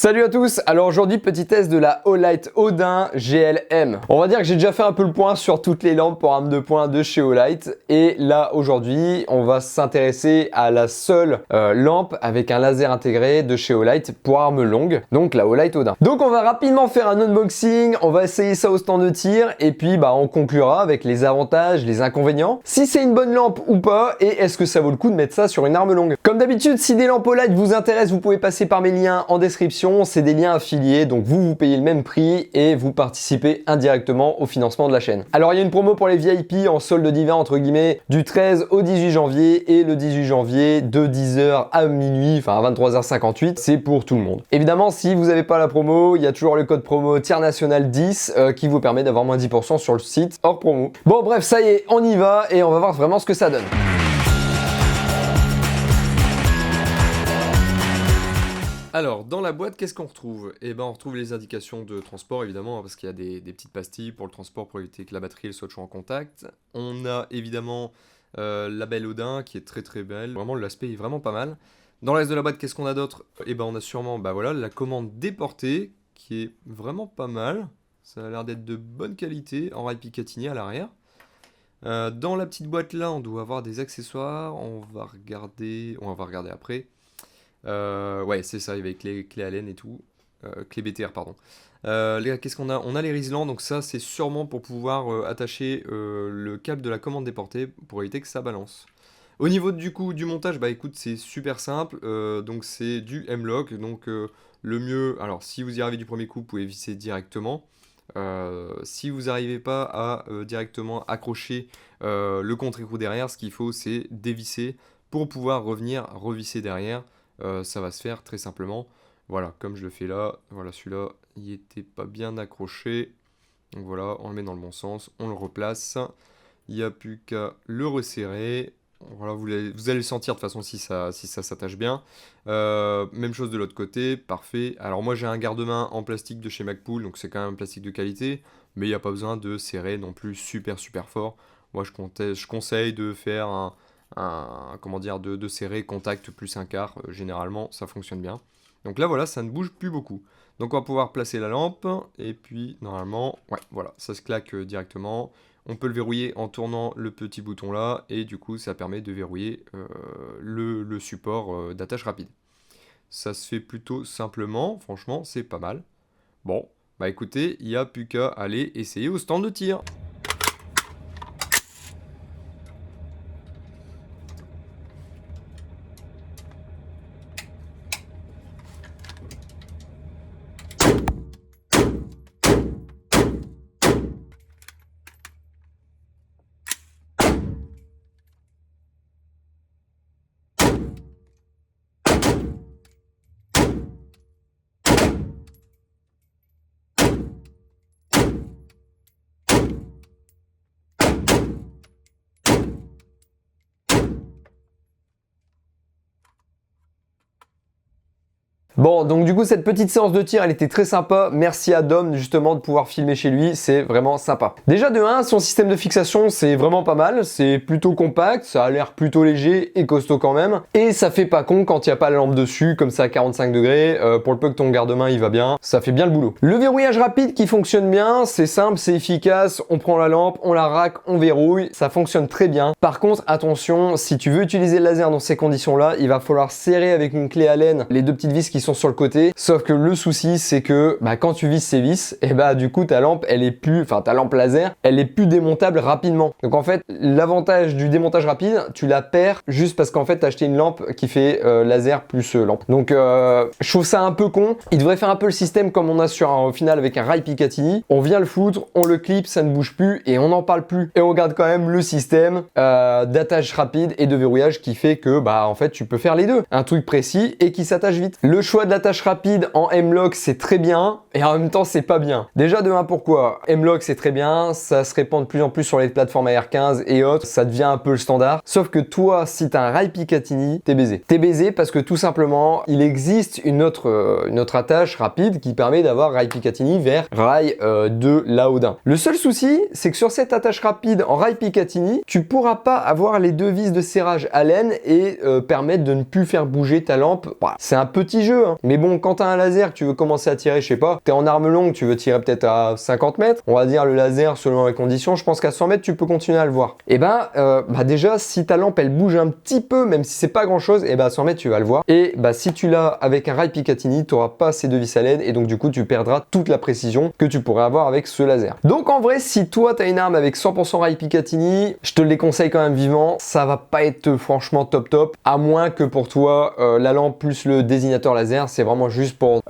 Salut à tous, alors aujourd'hui petit test de la Olight Odin GLM. On va dire que j'ai déjà fait un peu le point sur toutes les lampes pour arme de poing de chez Olight. Et là aujourd'hui on va s'intéresser à la seule lampe avec un laser intégré de chez Olight pour arme longue, donc la Olight Odin. Donc on va rapidement faire un unboxing, on va essayer ça au stand de tir et puis on conclura avec les avantages, les inconvénients, si c'est une bonne lampe ou pas et est-ce que ça vaut le coup de mettre ça sur une arme longue. Comme d'habitude, si des lampes Olight vous intéressent, vous pouvez passer par mes liens en description. C'est des liens affiliés, donc vous payez le même prix et vous participez indirectement au financement de la chaîne. Alors il y a une promo pour les VIP en solde d'hiver entre guillemets du 13 au 18 janvier et le 18 janvier de 10h à minuit, enfin à 23h58, c'est pour tout le monde. Évidemment, si vous n'avez pas la promo, il y a toujours le code promo tir national 10 qui vous permet d'avoir moins 10% sur le site hors promo. Bon bref, ça y est, on y va et on va voir vraiment ce que ça donne. Alors, dans la boîte, qu'est-ce qu'on retrouve? On retrouve les indications de transport, évidemment, parce qu'il y a des petites pastilles pour le transport pour éviter que la batterie soit toujours en contact. On a évidemment la belle Odin, qui est très très belle. Vraiment, l'aspect est vraiment pas mal. Dans le reste de la boîte, qu'est-ce qu'on a d'autre? On a sûrement la commande déportée, qui est vraiment pas mal. Ça a l'air d'être de bonne qualité, en rail Picatinny à l'arrière. Dans la petite boîte là, on doit avoir des accessoires. On va regarder après. Ouais, c'est ça, avec les clés Allen et tout. Clés BTR, pardon. Qu'est-ce qu'on a? On a les Rislan, donc ça, c'est sûrement pour pouvoir attacher le câble de la commande déportée pour éviter que ça balance. Au niveau du montage, écoute, c'est super simple. Donc c'est du M-Lock. Donc le mieux, alors si vous y arrivez du premier coup, vous pouvez visser directement. Si vous n'arrivez pas à directement accrocher le contre-écrou derrière, ce qu'il faut, c'est dévisser pour pouvoir revenir revisser derrière. Ça va se faire très simplement, voilà, comme je le fais là. Voilà, celui-là il était pas bien accroché, donc voilà, on le met dans le bon sens, on le replace, il n'y a plus qu'à le resserrer. Voilà, vous allez le sentir de toute façon si ça s'attache bien. Même chose de l'autre côté, parfait. Alors moi j'ai un garde-main en plastique de chez Magpul, donc c'est quand même un plastique de qualité, mais il n'y a pas besoin de serrer non plus super fort. Moi je conseille de faire de serrer contact plus un quart, généralement ça fonctionne bien. Donc là voilà, ça ne bouge plus beaucoup. Donc on va pouvoir placer la lampe, et puis normalement, ouais, voilà, ça se claque directement. On peut le verrouiller en tournant le petit bouton là, et du coup ça permet de verrouiller le support d'attache rapide. Ça se fait plutôt simplement, franchement c'est pas mal. Bon, écoutez, il n'y a plus qu'à aller essayer au stand de tir. Bon, donc du coup cette petite séance de tir elle était très sympa, merci à Dom justement de pouvoir filmer chez lui, c'est vraiment sympa. Déjà de 1, son système de fixation c'est vraiment pas mal, c'est plutôt compact, ça a l'air plutôt léger et costaud quand même, et ça fait pas con quand il n'y a pas la lampe dessus, comme ça à 45 degrés, pour le peu que ton garde-main il va bien, ça fait bien le boulot. Le verrouillage rapide qui fonctionne bien, c'est simple, c'est efficace, on prend la lampe, on la rack, on verrouille, ça fonctionne très bien. Par contre attention, si tu veux utiliser le laser dans ces conditions là, il va falloir serrer avec une clé Allen les deux petites vis qui sont sur le côté, sauf que le souci c'est que quand tu visses ces vis, du coup ta lampe elle est plus, ta lampe laser elle est plus démontable rapidement. Donc en fait l'avantage du démontage rapide, tu la perds juste parce qu'en fait t'as acheté une lampe qui fait laser plus lampe. Donc je trouve ça un peu con, il devrait faire un peu le système comme on a au final avec un rail Picatinny, on vient le foutre, on le clip, ça ne bouge plus et on n'en parle plus. Et on garde quand même le système d'attache rapide et de verrouillage qui fait que en fait tu peux faire les deux, un truc précis et qui s'attache vite. Le choix de l'attache rapide en M-Lock c'est très bien et en même temps c'est pas bien. Déjà de 1 pourquoi? M-Lock c'est très bien, ça se répand de plus en plus sur les plateformes AR15 et autres, ça devient un peu le standard. Sauf que toi si t'as un rail Picatinny, t'es baisé. T'es baisé parce que tout simplement il existe une autre attache rapide qui permet d'avoir rail Picatinny vers rail de la Odin. Le seul souci c'est que sur cette attache rapide en rail Picatinny, tu pourras pas avoir les deux vis de serrage Allen et permettre de ne plus faire bouger ta lampe. C'est un petit jeu veux, hein. Mais bon, quand t'as un laser que tu veux commencer à tirer, je sais pas, t'es en arme longue, tu veux tirer peut-être à 50 mètres, on va dire le laser selon les conditions, je pense qu'à 100 mètres, tu peux continuer à le voir. Et bah déjà, si ta lampe, elle bouge un petit peu, même si c'est pas grand-chose, et bah à 100 mètres, tu vas le voir. Et bah si tu l'as avec un rail Picatinny, tu n'auras pas assez de vis à LED et donc du coup, tu perdras toute la précision que tu pourrais avoir avec ce laser. Donc en vrai, si toi, tu as une arme avec 100% rail Picatinny, je te le déconseille quand même vivement. Ça va pas être franchement top, à moins que pour toi, la lampe plus le désignateur laser, c'est vraiment juste pour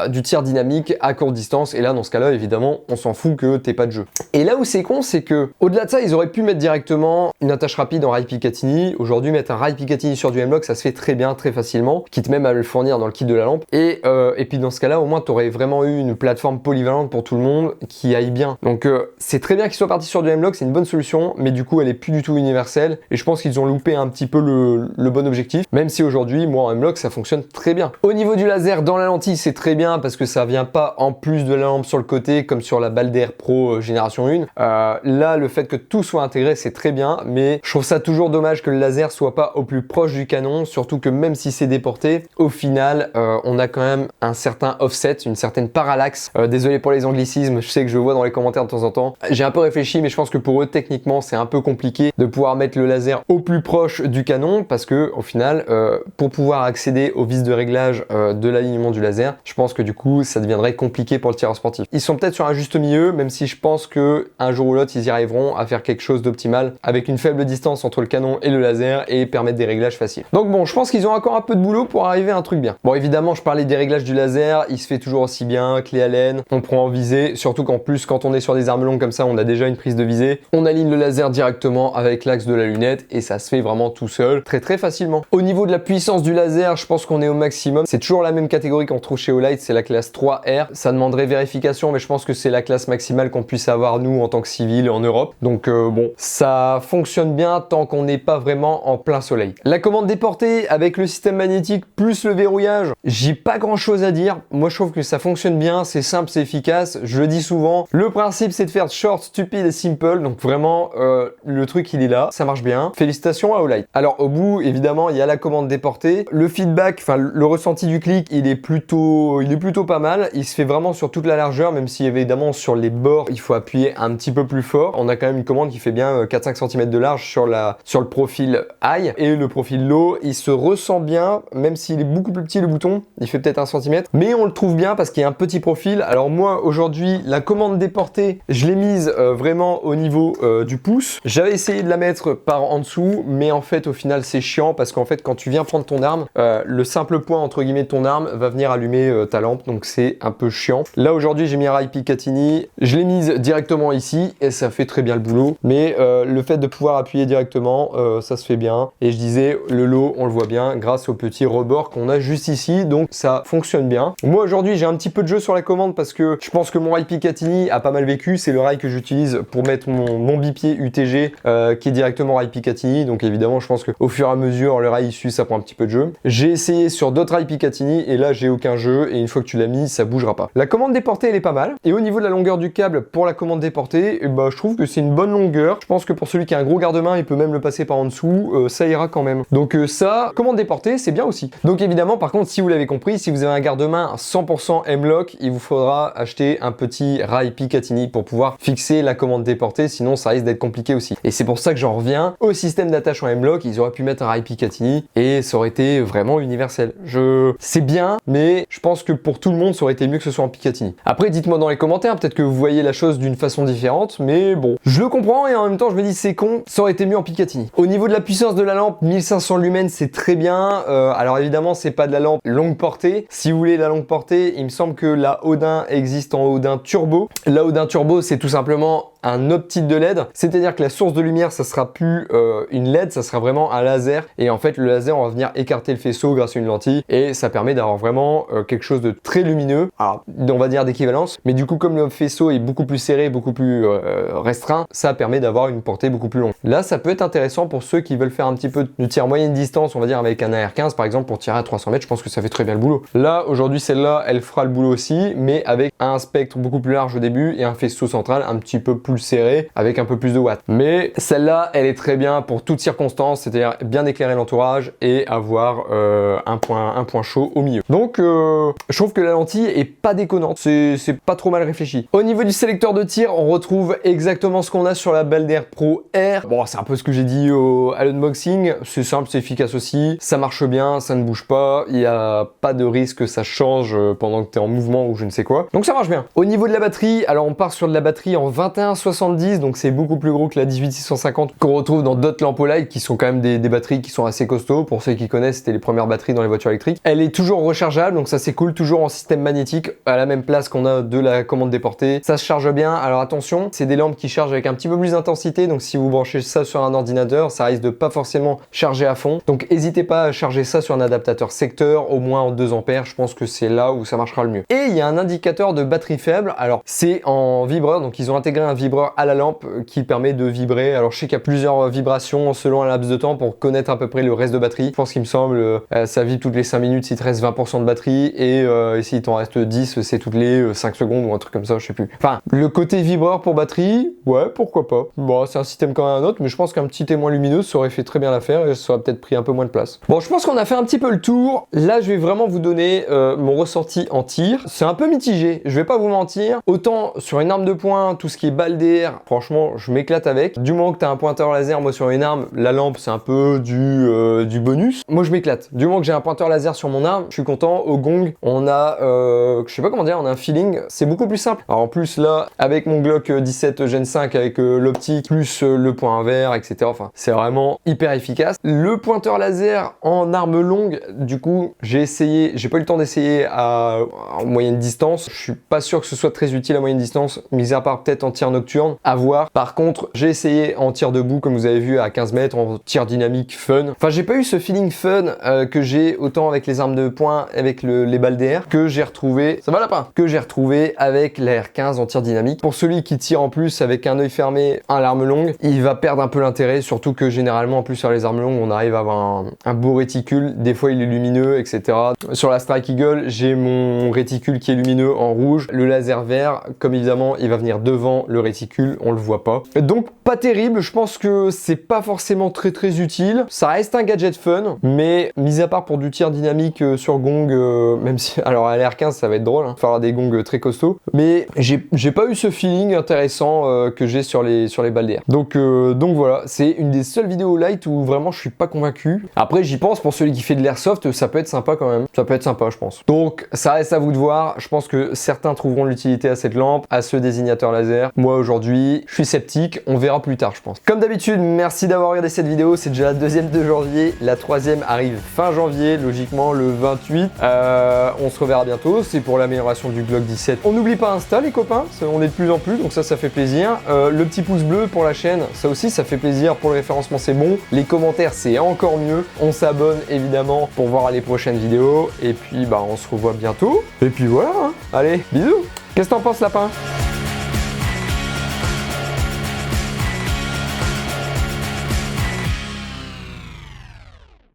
du tir dynamique à courte distance. Et là, dans ce cas-là, évidemment, on s'en fout que t'aies pas de jeu. Et là où c'est con, c'est que au-delà de ça, ils auraient pu mettre directement une attache rapide en rail Picatinny. Aujourd'hui, mettre un rail Picatinny sur du M-Lock, ça se fait très bien, très facilement, quitte même à le fournir dans le kit de la lampe. Et puis dans ce cas-là, au moins, tu aurais vraiment eu une plateforme polyvalente pour tout le monde qui aille bien. Donc c'est très bien qu'ils soient partis sur du M-Lock, c'est une bonne solution, mais du coup, elle est plus du tout universelle. Et je pense qu'ils ont loupé un petit peu le bon objectif, même si aujourd'hui, moi, en M-Lock, ça fonctionne très bien. Au niveau du laser dans la lentille, c'est très bien parce que ça vient pas en plus de la lampe sur le côté, comme sur la Balder Pro Génération 1. Là, le fait que tout soit intégré, c'est très bien, mais je trouve ça toujours dommage que le laser soit pas au plus proche du canon, surtout que même si c'est déporté, au final, on a quand même un certain offset, une certaine parallaxe. Désolé pour les anglicismes, je sais que je vois dans les commentaires de temps en temps. J'ai un peu réfléchi, mais je pense que pour eux, techniquement, c'est un peu compliqué de pouvoir mettre le laser au plus proche du canon, parce que au final, pour pouvoir accéder aux vis de réglage de l'alignement du laser, je pense que du coup, ça deviendrait compliqué pour le tireur sportif. Ils sont peut-être sur un juste milieu, même si je pense que un jour ou l'autre, ils y arriveront à faire quelque chose d'optimal avec une faible distance entre le canon et le laser et permettre des réglages faciles. Donc bon, je pense qu'ils ont encore un peu de boulot pour arriver à un truc bien. Bon, évidemment, je parlais des réglages du laser, il se fait toujours aussi bien, clé Allen, on prend en visée, surtout qu'en plus, quand on est sur des armes longues comme ça, on a déjà une prise de visée, on aligne le laser directement avec l'axe de la lunette et ça se fait vraiment tout seul, très facilement. Au niveau de la puissance du laser, je pense qu'on est au maximum. C'est toujours la même catégorie qu'on trouve chez Olight, c'est la classe 3R. Ça demanderait vérification, mais je pense que c'est la classe maximale qu'on puisse avoir nous en tant que civil en Europe. Donc bon, ça fonctionne bien tant qu'on n'est pas vraiment en plein soleil. La commande déportée avec le système magnétique plus le verrouillage, j'ai pas grand chose à dire. Moi je trouve que ça fonctionne bien, c'est simple, c'est efficace. Je le dis souvent, le principe c'est de faire short, stupide et simple. Donc vraiment le truc il est là, ça marche bien. Félicitations à Olight. Alors au bout évidemment il y a la commande déportée. Le feedback, enfin le ressenti du clic il est plutôt pas mal. Il se fait vraiment sur toute la largeur, même si évidemment sur les bords il faut appuyer un petit peu plus fort. On a quand même une commande qui fait bien 4-5 cm de large sur le profil high, et le profil low il se ressent bien, même s'il est beaucoup plus petit le bouton, il fait peut-être 1 cm, mais on le trouve bien parce qu'il y a un petit profil. Alors moi aujourd'hui la commande déportée je l'ai mise vraiment au niveau du pouce. J'avais essayé de la mettre par en dessous, mais en fait au final c'est chiant parce qu'en fait quand tu viens prendre ton arme, le simple point entre guillemets de ton arme va venir allumer ta lampe, donc c'est un peu chiant. Là aujourd'hui j'ai mis un rail Picatinny, je l'ai mise directement ici et ça fait très bien le boulot, mais le fait de pouvoir appuyer directement ça se fait bien. Et je disais le low on le voit bien grâce au petit rebord qu'on a juste ici, donc ça fonctionne bien. Moi aujourd'hui j'ai un petit peu de jeu sur la commande parce que je pense que mon rail Picatinny a pas mal vécu, c'est le rail que j'utilise pour mettre mon bipied UTG qui est directement rail Picatinny, donc évidemment je pense qu'au fur et à mesure le rail issu ça prend un petit peu de jeu. J'ai essayé sur d'autres rails Picatinny et là j'ai aucun jeu, et une fois que tu l'as mis ça bougera pas. La commande déportée elle est pas mal, et au niveau de la longueur du câble pour la commande déportée, je trouve que c'est une bonne longueur. Je pense que pour celui qui a un gros garde-main il peut même le passer par en dessous, ça ira quand même. Donc ça, commande déportée c'est bien aussi. Donc évidemment par contre si vous l'avez compris, si vous avez un garde-main 100% M-Lock, il vous faudra acheter un petit rail Picatinny pour pouvoir fixer la commande déportée, sinon ça risque d'être compliqué aussi. Et c'est pour ça que j'en reviens au système d'attache en M-Lock. Ils auraient pu mettre un rail Picatinny et ça aurait été vraiment universel. C'est bien, mais je pense que pour tout le monde ça aurait été mieux que ce soit en Picatinny. Après dites-moi dans les commentaires, peut-être que vous voyez la chose d'une façon différente, mais bon, je le comprends et en même temps je me dis c'est con, ça aurait été mieux en Picatinny. Au niveau de la puissance de la lampe, 1500 lumens c'est très bien. Alors évidemment c'est pas de la lampe longue portée. Si vous voulez la longue portée, il me semble que la Odin existe en Odin Turbo. La Odin Turbo c'est tout simplement un optique de LED, c'est-à-dire que la source de lumière ça sera plus une LED, ça sera vraiment un laser, et en fait le laser on va venir écarter le faisceau grâce à une lentille et ça permet d'avoir vraiment quelque chose de très lumineux, alors on va dire d'équivalence, mais du coup comme le faisceau est beaucoup plus serré, beaucoup plus restreint, ça permet d'avoir une portée beaucoup plus longue. Là ça peut être intéressant pour ceux qui veulent faire un petit peu de tir moyenne distance, on va dire avec un AR-15 par exemple, pour tirer à 300 mètres, je pense que ça fait très bien le boulot. Là aujourd'hui celle-là elle fera le boulot aussi, mais avec un spectre beaucoup plus large au début et un faisceau central un petit peu plus plus serrée avec un peu plus de watts. Mais celle-là, elle est très bien pour toutes circonstances, c'est-à-dire bien éclairer l'entourage et avoir un point chaud au milieu. Donc je trouve que la lentille est pas déconnante, c'est pas trop mal réfléchi. Au niveau du sélecteur de tir, on retrouve exactement ce qu'on a sur la Balder Pro R. Bon, c'est un peu ce que j'ai dit à l'unboxing, c'est simple, c'est efficace aussi, ça marche bien, ça ne bouge pas, il n'y a pas de risque que ça change pendant que tu es en mouvement ou je ne sais quoi. Donc ça marche bien. Au niveau de la batterie, alors on part sur de la batterie en 2170, donc c'est beaucoup plus gros que la 18650 qu'on retrouve dans d'autres lampes Light qui sont quand même des batteries qui sont assez costauds. Pour ceux qui connaissent, c'était les premières batteries dans les voitures électriques. Elle est toujours rechargeable, donc ça c'est cool, toujours en système magnétique, à la même place qu'on a de la commande déportée. Ça se charge bien, alors attention, c'est des lampes qui chargent avec un petit peu plus d'intensité, donc si vous branchez ça sur un ordinateur, ça risque de pas forcément charger à fond. Donc n'hésitez pas à charger ça sur un adaptateur secteur, au moins en 2 ampères, je pense que c'est là où ça marchera le mieux. Et il y a un indicateur de batterie faible, alors c'est en vibreur, donc ils ont intégré un vibreur à la lampe qui permet de vibrer. Alors je sais qu'il y a plusieurs vibrations selon un laps de temps pour connaître à peu près le reste de batterie. Je pense qu'il me semble ça vibre toutes les 5 minutes s'il te reste 20% de batterie et s'il t'en reste 10 c'est toutes les 5 secondes ou un truc comme ça, je sais plus. Enfin, le côté vibreur pour batterie, ouais, pourquoi pas. Bon, c'est un système quand même un autre, mais je pense qu'un petit témoin lumineux ça aurait fait très bien l'affaire et ça aurait peut-être pris un peu moins de place. Bon, je pense qu'on a fait un petit peu le tour. Là, je vais vraiment vous donner mon ressenti en tir. C'est un peu mitigé, je vais pas vous mentir. Autant sur une arme de poing, tout ce qui est balle d'air, franchement, je m'éclate avec. Du moment que tu as un pointeur laser, moi sur une arme, la lampe c'est un peu du bonus. Moi je m'éclate. Du moment que j'ai un pointeur laser sur mon arme, je suis content. Au gong, on a, je sais pas comment dire, on a un feeling, c'est beaucoup plus simple. Alors en plus là, avec mon Glock 17 Gen 5, avec l'optique, plus le point vert, etc. Enfin, c'est vraiment hyper efficace. Le pointeur laser en arme longue, du coup, j'ai pas eu le temps d'essayer en moyenne distance. Je suis pas sûr que ce soit très utile à moyenne distance, mis à part peut-être en tir nocturne, à voir. Par contre, j'ai essayé en tir debout, comme vous avez vu, à 15 mètres, en tir dynamique fun. Enfin, j'ai pas eu ce feeling fun que j'ai autant avec les armes de poing, avec les balles d'air, que j'ai retrouvé, ça va lapin, que j'ai retrouvé avec la R15 en tir dynamique. Pour celui qui tire en plus avec un œil fermé à l'arme longue, il va perdre un peu l'intérêt, surtout que généralement, en plus sur les armes longues, on arrive à avoir un beau réticule. Des fois, il est lumineux, etc. Sur la Strike Eagle, j'ai mon réticule qui est lumineux en rouge. Le laser vert, comme évidemment, il va venir devant le réticule, on le voit pas. Donc, pas terrible. Je pense que c'est pas forcément très utile. Ça reste un gadget fun, mais mis à part pour du tir dynamique sur gong, même si, alors à l'R15, ça va être drôle, hein, faire des gongs très costauds, mais j'ai pas eu ce feeling intéressant que j'ai sur les balles d'air. Donc voilà, c'est une des seules vidéos light où vraiment je suis pas convaincu. Après, j'y pense, pour celui qui fait de l'airsoft, ça peut être sympa quand même. Ça peut être sympa, je pense. Donc, ça reste à vous de voir. Je pense que certains trouveront l'utilité à cette lampe, à ce désignateur laser. Moi, aujourd'hui, je suis sceptique. On verra plus tard, je pense. Comme d'habitude, merci d'avoir regardé cette vidéo. C'est déjà la 2e de janvier. La 3e arrive fin janvier, logiquement le 28. On se reverra bientôt. C'est pour l'amélioration du Glock 17. On n'oublie pas Insta, les copains. On est de plus en plus, donc ça fait plaisir. Le petit pouce bleu pour la chaîne, ça aussi, ça fait plaisir. Pour le référencement, c'est bon. Les commentaires, c'est encore mieux. On s'abonne évidemment pour voir les prochaines vidéos. Et puis, bah, on se revoit bientôt. Et puis voilà, hein. Allez, bisous. Qu'est-ce que t'en penses, lapin?